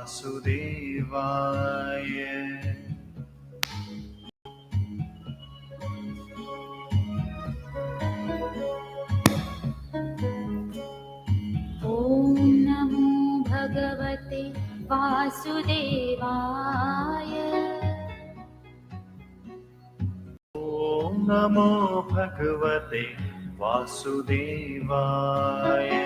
Vasudevaya. Om Namo Bhagavate Vasudevaya. Om Namo Bhagavate Vasudevaya.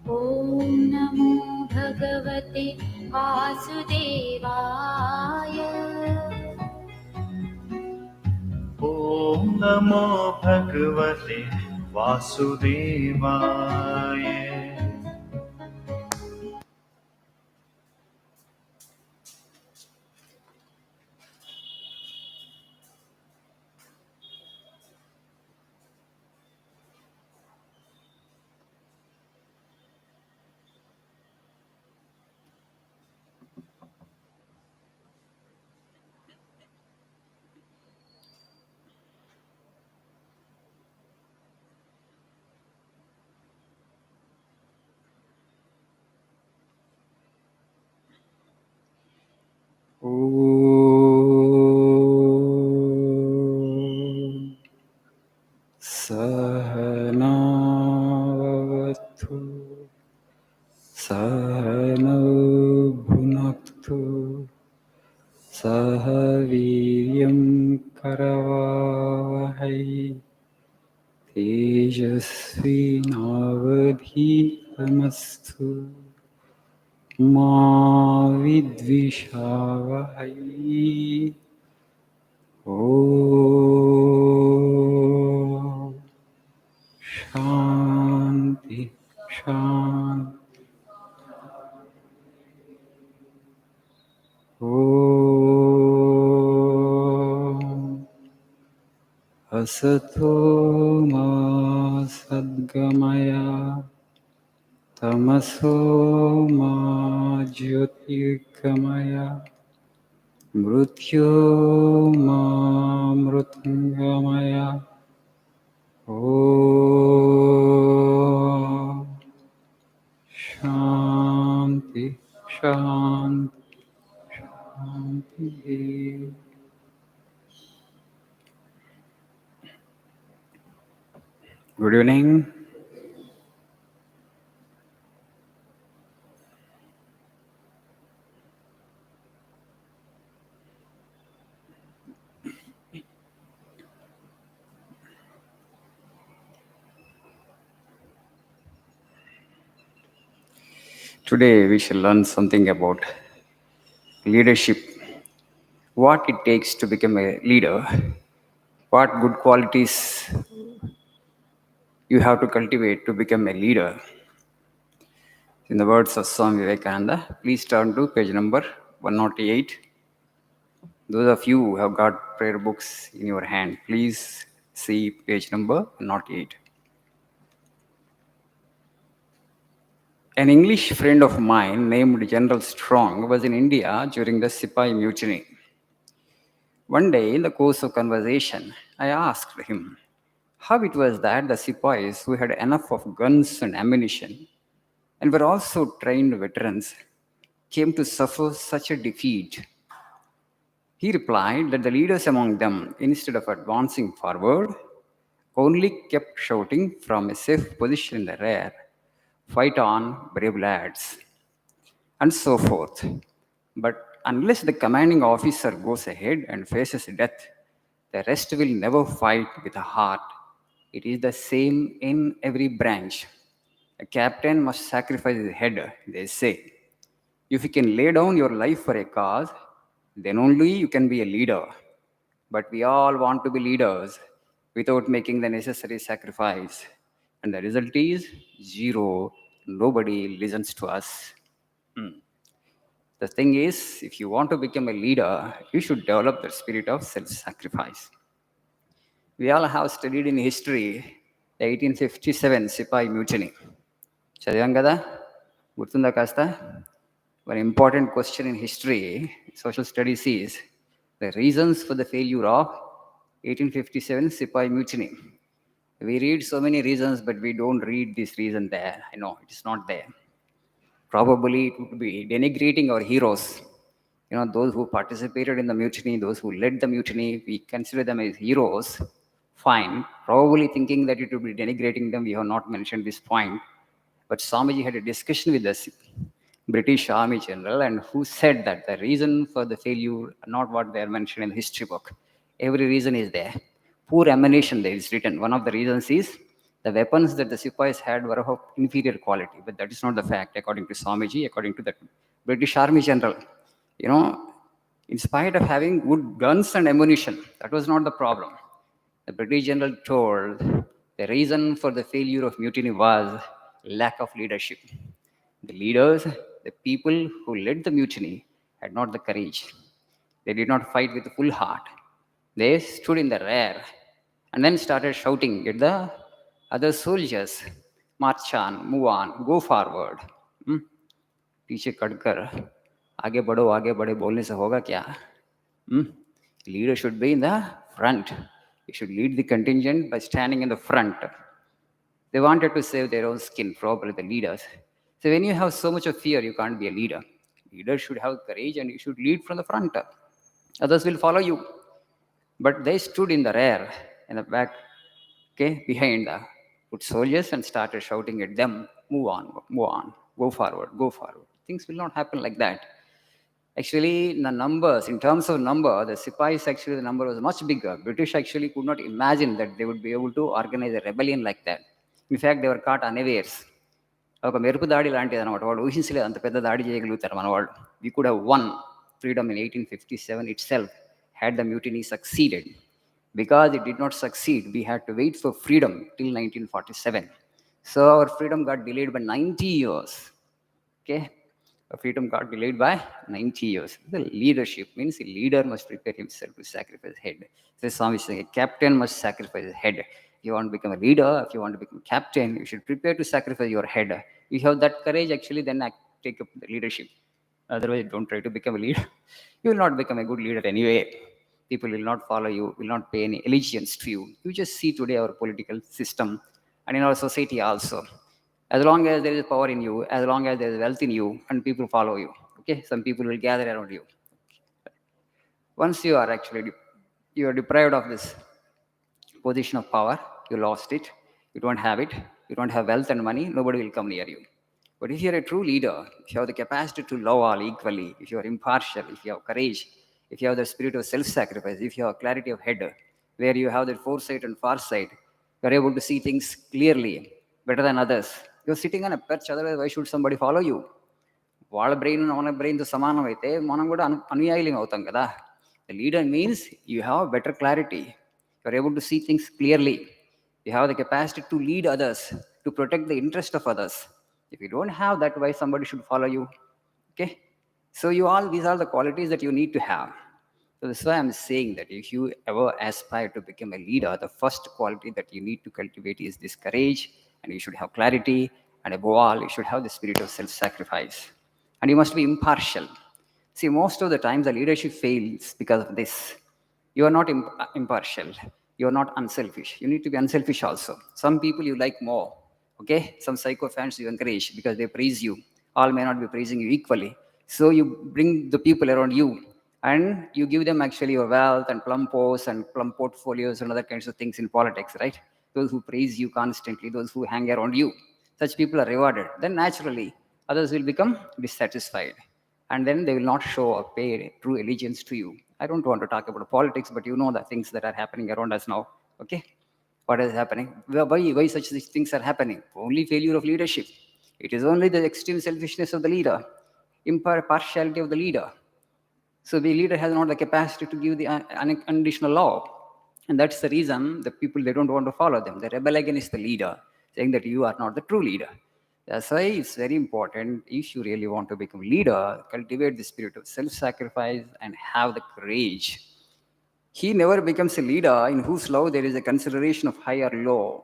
Om Namo Bhagavate Vasudevaya. Om Namo Bhagavate Vasudevaya. Sahanavatu Sahano Bhunaktu Sahaviryam Karavahai Tejasvinavadhitamastu Ma Vidvishavahai. Om Shanti Shanti. Om Asato Ma Sadgamaya Tamaso Ma Jyotirgamaya Mrityo Ma Mritangamaya. Om Shanti Shanti Shanti. Good evening. Today we shall learn something about leadership, what it takes to become a leader, what good qualities you have to cultivate to become a leader. In the words of Swami Vivekananda, please turn to page number 108. Those of you who have got prayer books in your hand, please see page number 108. An English friend of mine named General Strong was in India during the Sipahi Mutiny. One day, in the course of conversation, I asked him how it was that the Sipahis, who had enough of guns and ammunition and were also trained veterans, came to suffer such a defeat. He replied that the leaders among them, instead of advancing forward, only kept shouting from a safe position in the rear, "Fight on, brave lads," and so forth. But unless the commanding officer goes ahead and faces death, the rest will never fight with a heart. It is the same in every branch. A captain must sacrifice his head, they say. If you can lay down your life for a cause, then only you can be a leader. But we all want to be leaders without making the necessary sacrifice. And the result is zero. Nobody listens to us. The thing is, if you want to become a leader, you should develop the spirit of self-sacrifice. We all have studied in history the 1857 Sipahi Mutiny. చదివాం కదా గుర్తుందా కాస్త One important question in history, social studies, is the reasons for the failure of 1857 Sipahi Mutiny. We read so many reasons, but we don't read this reason there. I know it is not there. Probably it would be denigrating our heroes. Those who participated in the mutiny, those who led the mutiny, we consider them as heroes. Fine. Probably thinking that it would be denigrating them, we have not mentioned this point. But Swamiji had a discussion with the British Army general, and who said that the reason for the failure are not what they are mentioned in the history book. Every reason is there. Poor ammunition there is written. One of the reasons is the weapons that the Sipais had were of inferior quality, but that is not the fact according to Swamiji, according to the British Army general. In spite of having good guns and ammunition, that was not the problem. The British general told the reason for the failure of mutiny was lack of leadership. The leaders, the people who led the mutiny, had not the courage. They did not fight with full heart. They stood in the rear and then started shouting at the other soldiers, march on, move on, go forward. पीछे कटकर आगे बढ़े बोलने से होगा क्या? Leader should be in the front. You should lead the contingent by standing in the front. They wanted to save their own skin, probably the leaders. So when you have so much of fear, you can't be a leader. Leader should have courage and you should lead from the front. Others will follow you. But they stood in the rear, in the back, behind the foot soldiers and started shouting at them, move on, go forward. Things will not happen like that. Actually, the numbers, in terms of number, the Sipais actually, the number was much bigger. British actually could not imagine that they would be able to organize a rebellion like that. In fact, they were caught unawares. ఒక మెరుపు దాడి లాంటిది అనమాట. వాడు ఊహించలేదు అంత పెద్ద దాడి చేయగలుగుతారు మన వాళ్ళు. We could have won freedom in 1857 itself had the mutiny succeeded. Because it did not succeed, we had to wait for freedom till 1947. So our freedom got delayed by 90 years. Okay? Freedom got delayed by 90 years. The leadership means a leader must prepare himself to sacrifice his head. So Swami is saying a captain must sacrifice his head. If you want to become a leader, if you want to become a captain, you should prepare to sacrifice your head. If you have that courage, actually, then take up the leadership. Otherwise, don't try to become a leader. You will not become a good leader anyway. People will not follow you, will not pay any allegiance to you. You just see today our political system and in our society also. As long as there is power in you, as long as there is wealth in you, and people follow you, okay? Some people will gather around you. Once you are deprived of this position of power, you lost it, you don't have it, you don't have wealth and money, nobody will come near you. But if you're a true leader, if you have the capacity to love all equally, if you are impartial, if you have courage, if you have the spirit of self-sacrifice, if you have clarity of head, where you have the foresight and farsight, you're able to see things clearly, better than others. You're sitting on a perch, otherwise why should somebody follow you? వాళ్ళ brain మన బ్రెయిన్తో సమానం అయితే మనం కూడా అనుయాయులం అవుతాం కదా. The leader means you have better clarity. You're able to see things clearly. You have the capacity to lead others, to protect the interest of others. If you don't have that, why somebody should follow you? Okay? So these are the qualities that you need to have. So that's why I'm saying that if you ever aspire to become a leader, the first quality that you need to cultivate is this courage, and you should have clarity, and above all, you should have the spirit of self-sacrifice. And you must be impartial. See, most of the times the leadership fails because of this. You are not impartial. You are not unselfish. You need to be unselfish also. Some people you like more. Okay? Some psycho fans you encourage because they praise you. All may not be praising you equally. So you bring the people around you and you give them actually your wealth and plum posts and plum portfolios and other kinds of things in politics, right? Those who praise you constantly, those who hang around you. Such people are rewarded. Then naturally, others will become dissatisfied. And then they will not show or pay true allegiance to you. I don't want to talk about politics, but you know the things that are happening around us now. Okay? What is happening? Why such things are happening? Only failure of leadership. It is only the extreme selfishness of the leader, impartiality of the leader. So the leader has not the capacity to give the unconditional law. And that's the reason the people, they don't want to follow them. They rebel against the leader, saying that you are not the true leader. That's why it's very important, if you really want to become a leader, cultivate the spirit of self-sacrifice and have the courage. He never becomes a leader in whose love there is a consideration of high or low.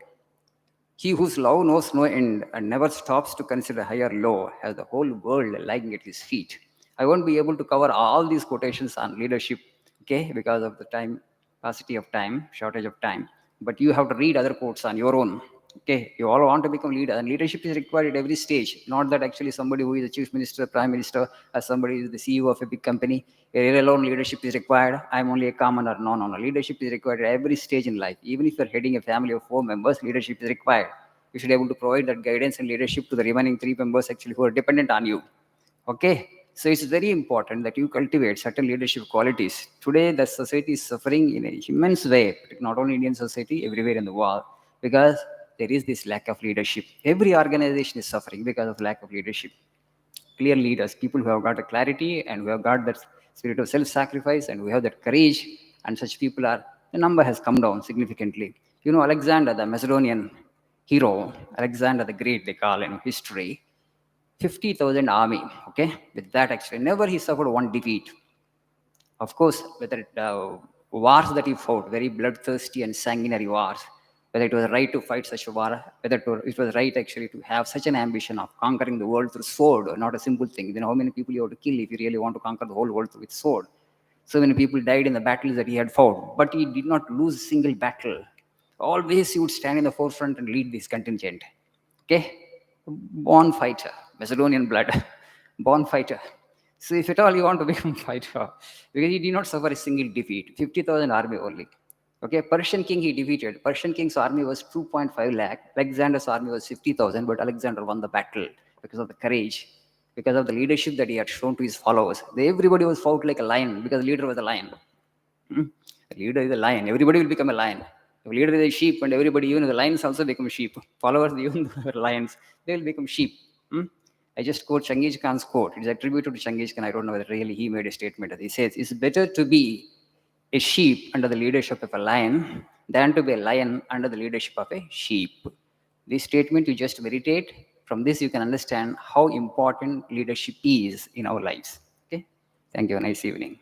He whose love knows no end and never stops to consider high or low has the whole world lying at his feet. I won't be able to cover all these quotations on leadership, okay, because of the time, paucity of time, shortage of time. But you have to read other quotes on your own. Okay, you all want to become leader, and leadership is required at every stage. Not that actually somebody who is the chief minister, prime minister, or somebody who is the CEO of a big company, alone leadership is required. I'm only a commoner. No, no, no. Leadership is required at every stage in life. Even if you're heading a family of 4 members, leadership is required. You should be able to provide that guidance and leadership to the remaining 3 members actually who are dependent on you. Okay, so it's very important that you cultivate certain leadership qualities. Today, the society is suffering in an immense way, not only Indian society, everywhere in the world, because there is this lack of leadership. Every organization is suffering because of lack of leadership. Clear leaders, people who have got a clarity and who have got that spirit of self-sacrifice and who have that courage, and such people are, the number has come down significantly. You know, Alexander, the Macedonian hero, Alexander the Great, they call in history, 50,000 army, okay? With that, actually, never he suffered one defeat. Of course, whether wars that he fought, very bloodthirsty and sanguinary wars, whether it was right to fight such a war, whether it was right actually to have such an ambition of conquering the world through sword, not a simple thing. Then how many people you have to kill if you really want to conquer the whole world with sword? So many people died in the battles that he had fought, but he did not lose a single battle. Always he would stand in the forefront and lead this contingent. Okay? Born fighter, Macedonian blood, born fighter. So if at all you want to become fighter, because he did not suffer a single defeat, 50,000 army only. Okay, Persian king he defeated. Persian king's army was 2.5 lakh. Alexander's army was 50,000, but Alexander won the battle because of the courage, because of the leadership that he had shown to his followers. Everybody was fought like a lion because the leader was a lion. Hmm? The leader is a lion. Everybody will become a lion. If leader is a sheep, and everybody, even the lions also become sheep. Followers, even the lions, they will become sheep. Hmm? I just quote Changiz Khan's quote. It is attributed to Changiz Khan. I don't know whether really he made a statement. He says, "It's better to be a sheep under the leadership of a lion than to be a lion under the leadership of a sheep." This statement you just meditate. From this, you can understand how important leadership is in our lives. Okay. Thank you. Nice evening.